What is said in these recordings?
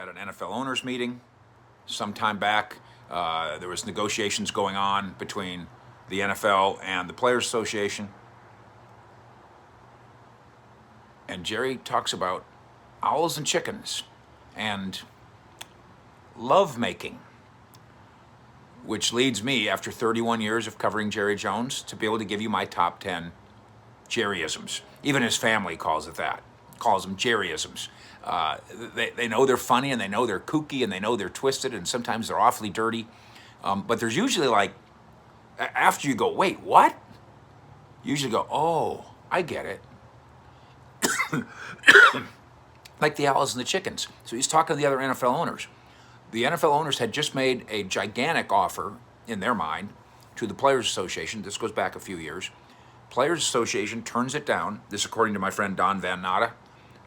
At an NFL owners meeting some time back. There was negotiations going on between the NFL and the Players Association. And Jerry talks about owls and chickens and love making, which leads me, after 31 years of covering Jerry Jones, to be able to give you my top 10 Jerryisms. Even his family calls it that, calls them Jerryisms. They know they're funny, and they know they're kooky, and they know they're twisted, and sometimes they're awfully dirty. But there's usually, like, after you go, wait, what? You usually go, oh, I get it. Like the owls and the chickens. So he's talking to the other NFL owners. The NFL owners had just made a gigantic offer, in their mind, to the Players Association. This goes back a few years. Players Association turns it down. This, according to my friend Don Van Natta,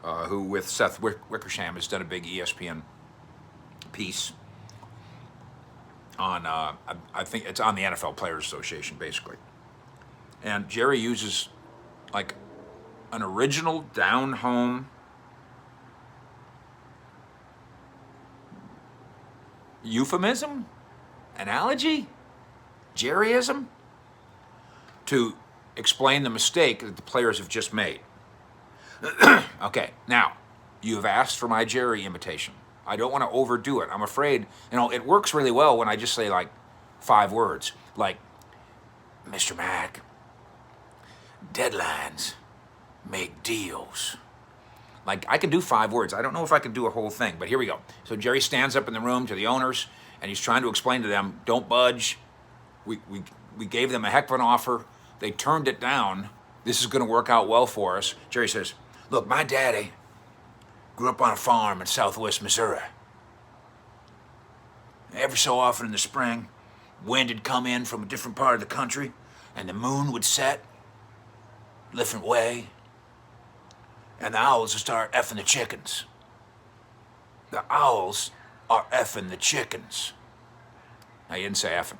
who with Seth Wickersham has done a big ESPN piece on, I think it's on the NFL Players Association, basically. And Jerry uses like an original down-home euphemism, analogy, Jerryism, to explain the mistake that the players have just made. Okay, now, you have asked for my Jerry imitation. I don't want to overdo it. I'm afraid, it works really well when I just say like 5 words, like, Mr. Mack, deadlines make deals. Like, I can do 5 words. I don't know if I can do a whole thing, but here we go. So Jerry stands up in the room to the owners, and he's trying to explain to them, don't budge. We gave them a heck of an offer. They turned it down. This is going to work out well for us. Jerry says, look, my daddy grew up on a farm in southwest Missouri. Every so often in the spring, wind would come in from a different part of the country, and the moon would set a different way, and the owls would start effing the chickens. The owls are effing the chickens. Now, you didn't say effing.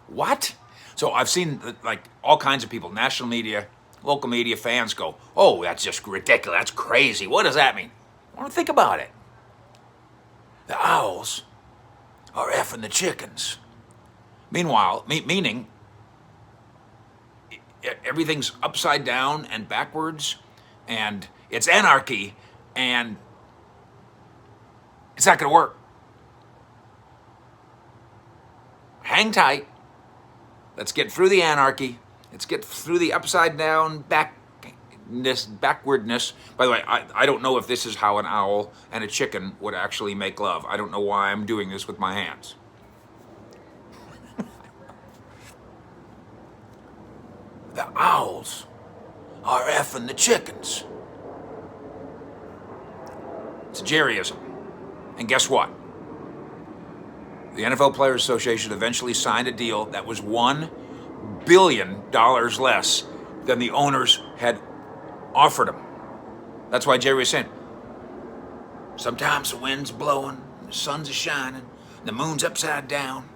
What? So I've seen like all kinds of people, national media, local media, fans go, oh, that's just ridiculous. That's crazy. What does that mean? I want to think about it. The owls are effing the chickens. Meanwhile, meaning everything's upside down and backwards, and it's anarchy, and it's not going to work. Hang tight. Let's get through the anarchy. Let's get through the upside down backwardness. By the way, I don't know if this is how an owl and a chicken would actually make love. I don't know why I'm doing this with my hands. The owls are effing the chickens. It's a Jerryism. And guess what? The NFL Players Association eventually signed a deal that was $1 billion less than the owners had offered them. That's why Jerry was saying, sometimes the wind's blowing, the sun's shining, the moon's upside down,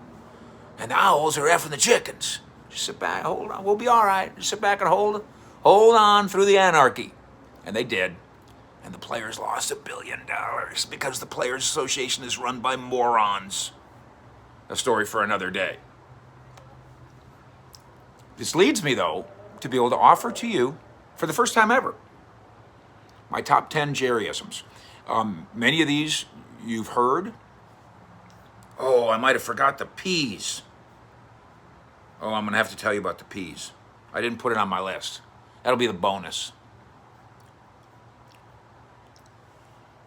and the owls are effing the chickens. Just sit back, hold on, we'll be all right. Just sit back and hold on through the anarchy. And they did. And the players lost $1 billion because the Players Association is run by morons. A story for another day. This leads me, though, to be able to offer to you, for the first time ever, my top 10 Jerryisms. Many of these you've heard. Oh, I might have forgot the peas. Oh, I'm going to have to tell you about the peas. I didn't put it on my list. That'll be the bonus.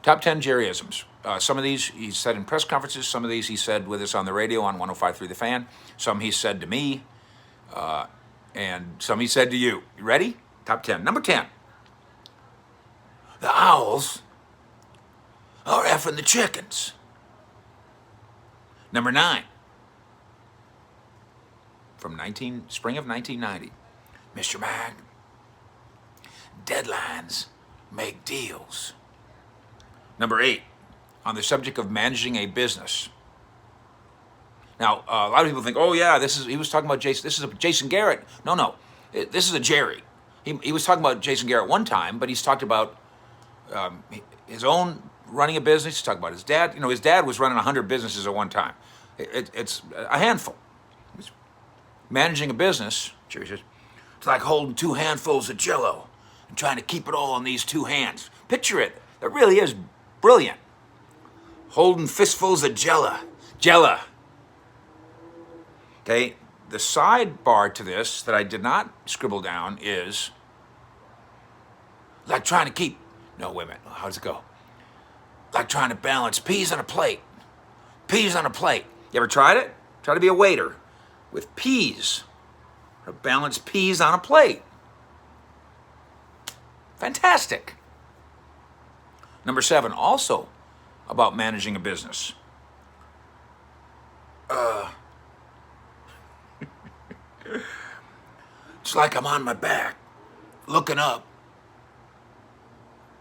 Top 10 Jerryisms. Some of these he said in press conferences. Some of these he said with us on the radio on 105.3 The Fan. Some he said to me. And some he said to you. You ready? Top 10. Number 10. The owls are effing the chickens. Number 9. From spring of 1990. Mr. Mag, deadlines make deals. Number 8. On the subject of managing a business. Now, a lot of people think, oh yeah, he was talking about Jason. This is a Jason Garrett. No, this is a Jerry. He was talking about Jason Garrett one time, but he's talked about his own running a business. He's talking about his dad. His dad was running 100 businesses at one time. It's a handful. Managing a business, Jerry says, it's like holding two handfuls of Jell-O and trying to keep it all in these two hands. Picture it. That really is brilliant. Holding fistfuls of Jell-O. Okay, the sidebar to this that I did not scribble down is like trying to keep, no, wait a minute, how does it go? Like trying to balance peas on a plate. Peas on a plate. You ever tried it? Try to be a waiter with peas. Or balance peas on a plate. Fantastic. Number 7, also about managing a business. It's like I'm on my back, looking up,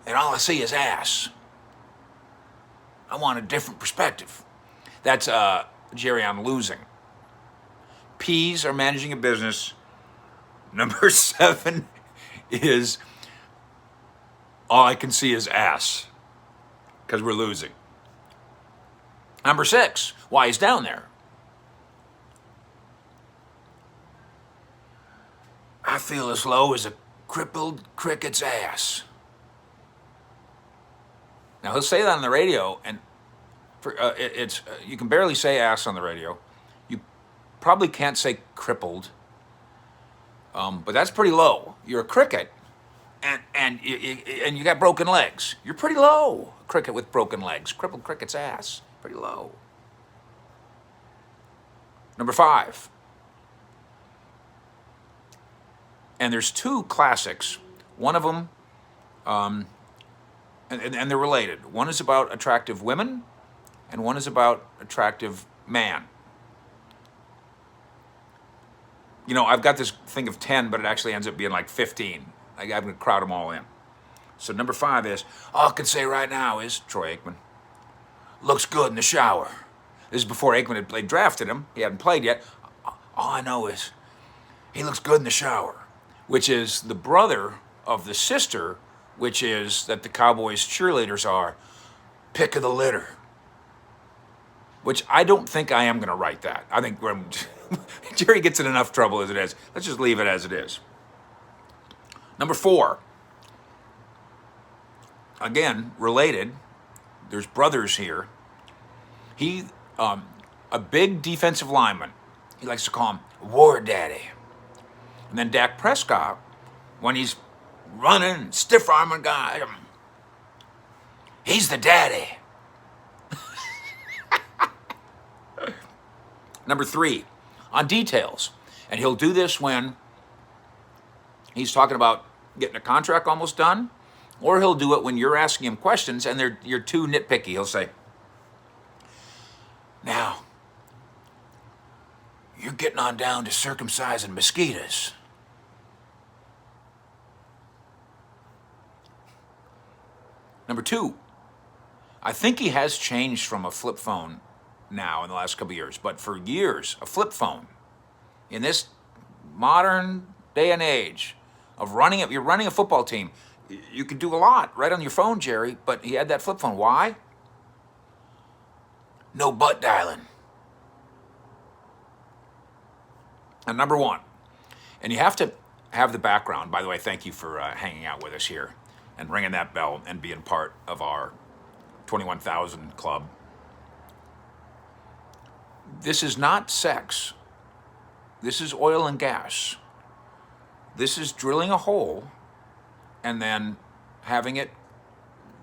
and all I see is ass. I want a different perspective. That's Jerry on losing. P's are managing a business. Number 7 is all I can see is ass because we're losing. Number 6, why he's down there. I feel as low as a crippled cricket's ass. Now he'll say that on the radio, and you can barely say ass on the radio. You probably can't say crippled, but that's pretty low. You're a cricket, and you got broken legs. You're pretty low. A cricket with broken legs, crippled cricket's ass, pretty low. Number 5. And there's 2 classics. One of them, and they're related. One is about attractive women, and one is about attractive man. I've got this thing of 10, but it actually ends up being like 15. I'm going to crowd them all in. So number 5 is, all I can say right now is, Troy Aikman looks good in the shower. This is before Aikman had drafted him. He hadn't played yet. All I know is he looks good in the shower, which is the brother of the sister, which is that the Cowboys cheerleaders are pick of the litter. Which I don't think I am going to write that. I think Jerry gets in enough trouble as it is. Let's just leave it as it is. Number 4. Again, related. There's brothers here. He, a big defensive lineman. He likes to call him War Daddy. And then Dak Prescott, when he's running, stiff-arming guy, he's the daddy. Number 3, on details. And he'll do this when he's talking about getting a contract almost done, or he'll do it when you're asking him questions and you're too nitpicky. He'll say, now, you're getting on down to circumcising mosquitoes. Number 2, I think he has changed from a flip phone now in the last couple of years, but for years, a flip phone in this modern day and age of you're running a football team, you can do a lot right on your phone, Jerry, but he had that flip phone. Why? No butt dialing. And number 1, and you have to have the background. By the way, thank you for hanging out with us here and ringing that bell and being part of our 21,000 club. This is not sex. This is oil and gas. This is drilling a hole and then having it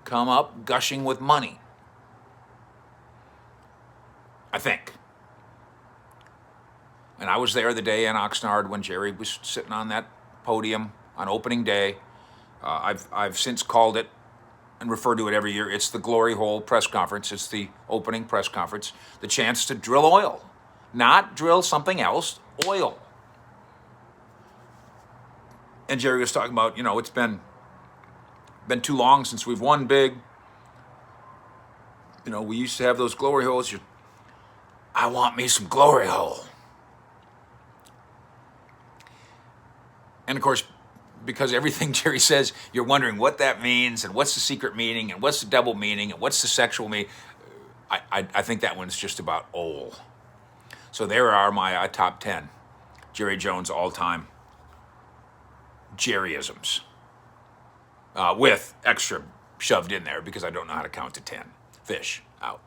come up gushing with money. I think. And I was there the day in Oxnard when Jerry was sitting on that podium on opening day. I've since called it and refer to it every year. It's the Glory Hole press conference. It's the opening press conference. The chance to drill oil, not drill something else, oil. And Jerry was talking about, it's been too long since we've won big. We used to have those glory holes. I want me some glory hole. And of course, because everything Jerry says, you're wondering what that means and what's the secret meaning and what's the double meaning and what's the sexual meaning. I think that one's just about old. So there are my top 10 Jerry Jones all-time Jerryisms, with extra shoved in there because I don't know how to count to 10. Fish out.